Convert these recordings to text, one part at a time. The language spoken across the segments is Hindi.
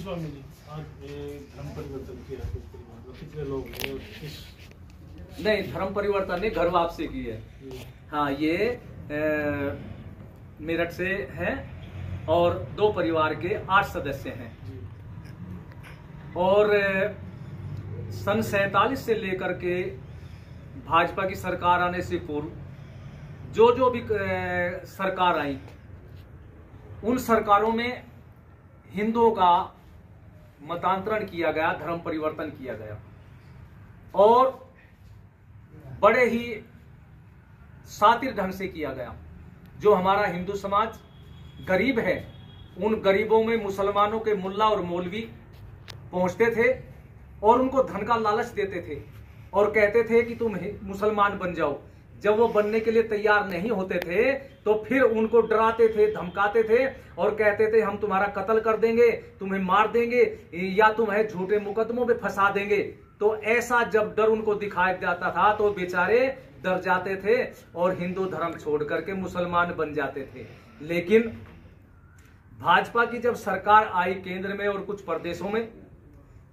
स्वामी जी, आज धर्म परिवर्तन किया कुछ परिवार, कितने लोग हैं और नहीं, धर्म परिवर्तन नहीं, घर वापसी की है। हाँ, ये मेरठ से है और 2 परिवार के 8 सदस्य हैं। और सन 47 से लेकर के भाजपा की सरकार आने से पूर्व जो भी सरकार आई, उन सरकारों में हिंदुओं का मतांतरण किया गया, धर्म परिवर्तन किया गया और बड़े ही शातिर ढंग से किया गया। जो हमारा हिंदू समाज गरीब है, उन गरीबों में मुसलमानों के मुल्ला और मौलवी पहुंचते थे और उनको धन का लालच देते थे और कहते थे कि तुम मुसलमान बन जाओ। जब वो बनने के लिए तैयार नहीं होते थे तो फिर उनको डराते थे, धमकाते थे और कहते थे हम तुम्हारा कत्ल कर देंगे, तुम्हें मार देंगे या तुम्हें झूठे मुकदमों में फंसा देंगे। तो ऐसा जब डर उनको दिखाया जाता था तो बेचारे डर जाते थे और हिंदू धर्म छोड़ करके मुसलमान बन जाते थे। लेकिन भाजपा की जब सरकार आई केंद्र में और कुछ प्रदेशों में,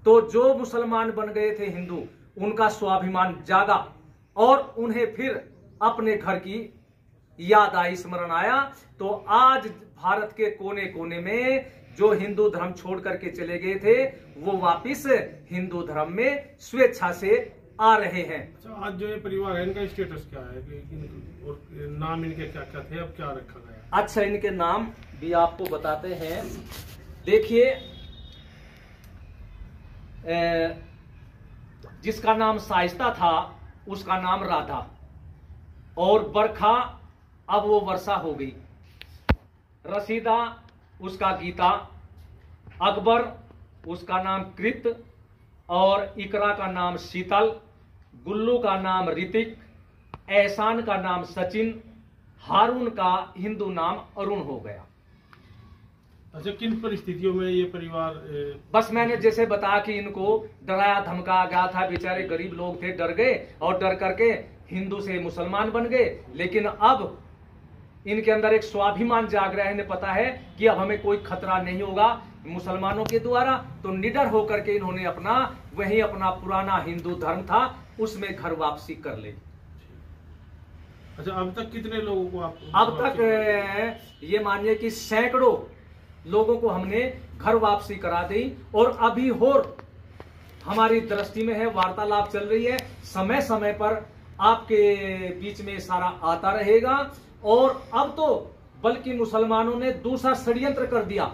तो जो मुसलमान बन गए थे हिंदू, उनका स्वाभिमान जागा और उन्हें फिर अपने घर की याद आई, स्मरण आया। तो आज भारत के कोने कोने में जो हिंदू धर्म छोड़ करके चले गए थे, वो वापिस हिंदू धर्म में स्वेच्छा से आ रहे हैं। अच्छा, आज जो ये परिवार है, इनका स्टेटस क्या है और नाम इनके क्या क्या थे, अब क्या रखा गया? अच्छा, इनके नाम भी आपको बताते हैं। देखिए, जिसका नाम शाइस्ता था उसका नाम राधा, और बरखा अब वो वर्षा हो गई। रसीदा उसका गीता, अकबर उसका नाम कृत, और इकरा का नाम शीतल, गुल्लू का नाम ऋतिक, एहसान का नाम सचिन, हारून का हिंदू नाम अरुण हो गया। अच्छा, किन परिस्थितियों में ये परिवार बस मैंने जैसे बताया कि इनको डराया धमकाया गया था, बेचारे गरीब लोग थे, डर गए और डर करके हिंदू से मुसलमान बन गए। लेकिन अब इनके अंदर एक स्वाभिमान जाग रहा है, इन्हें पता है कि अब हमें कोई खतरा नहीं होगा मुसलमानों के द्वारा। तो निडर होकर के इन्होंने अपना पुराना हिंदू धर्म था उसमें घर वापसी कर ली। अच्छा, अब तक कितने लोगों को अब तक ये मानिए कि सैकड़ों लोगों को हमने घर वापसी करा दी और अभी और हमारी दृष्टि में है, वार्तालाप चल रही है। समय समय पर आपके बीच में सारा आता रहेगा। और अब तो बल्कि मुसलमानों ने दूसरा षड्यंत्र कर दिया।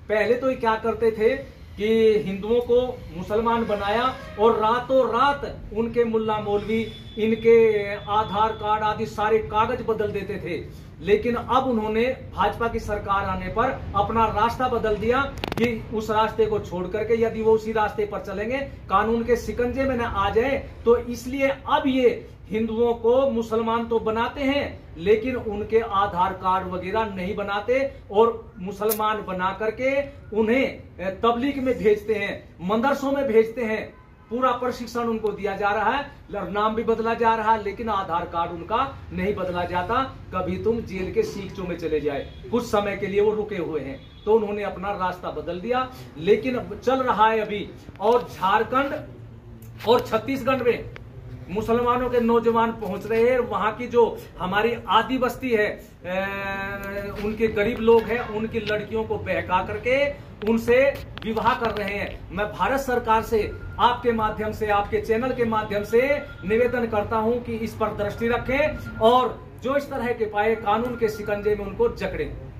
पहले तो ये क्या करते थे कि हिंदुओं को मुसलमान बनाया और रातों रात उनके मुल्ला मौलवी इनके आधार कार्ड आदि सारे कागज बदल देते थे। लेकिन अब उन्होंने भाजपा की सरकार आने पर अपना रास्ता बदल दिया कि उस रास्ते को छोड़ करके यदि वो उसी रास्ते पर चलेंगे, कानून के शिकंजे में न आ जाए, तो इसलिए अब ये हिंदुओं को मुसलमान तो बनाते हैं लेकिन उनके आधार कार्ड वगैरह नहीं बनाते और मुसलमान बना करके उन्हें तबलीग में भेजते हैं, मदरसों में भेजते हैं। पूरा प्रशिक्षण उनको दिया जा रहा है, नाम भी बदला जा रहा है, लेकिन आधार कार्ड उनका नहीं बदला जाता। कभी तुम जेल के सीखचों में चले जाए, कुछ समय के लिए वो रुके हुए हैं, तो उन्होंने अपना रास्ता बदल दिया। लेकिन चल रहा है अभी। और झारखंड और छत्तीसगढ़ में मुसलमानों के नौजवान पहुंच रहे हैं। वहां की जो हमारी आदि बस्ती है, उनके गरीब लोग हैं, उनकी लड़कियों को बहका करके उनसे विवाह कर रहे हैं। मैं भारत सरकार से आपके माध्यम से, आपके चैनल के माध्यम से निवेदन करता हूं कि इस पर दृष्टि रखें और जो इस तरह के पाए कानून के शिकंजे में उनको जकड़ें।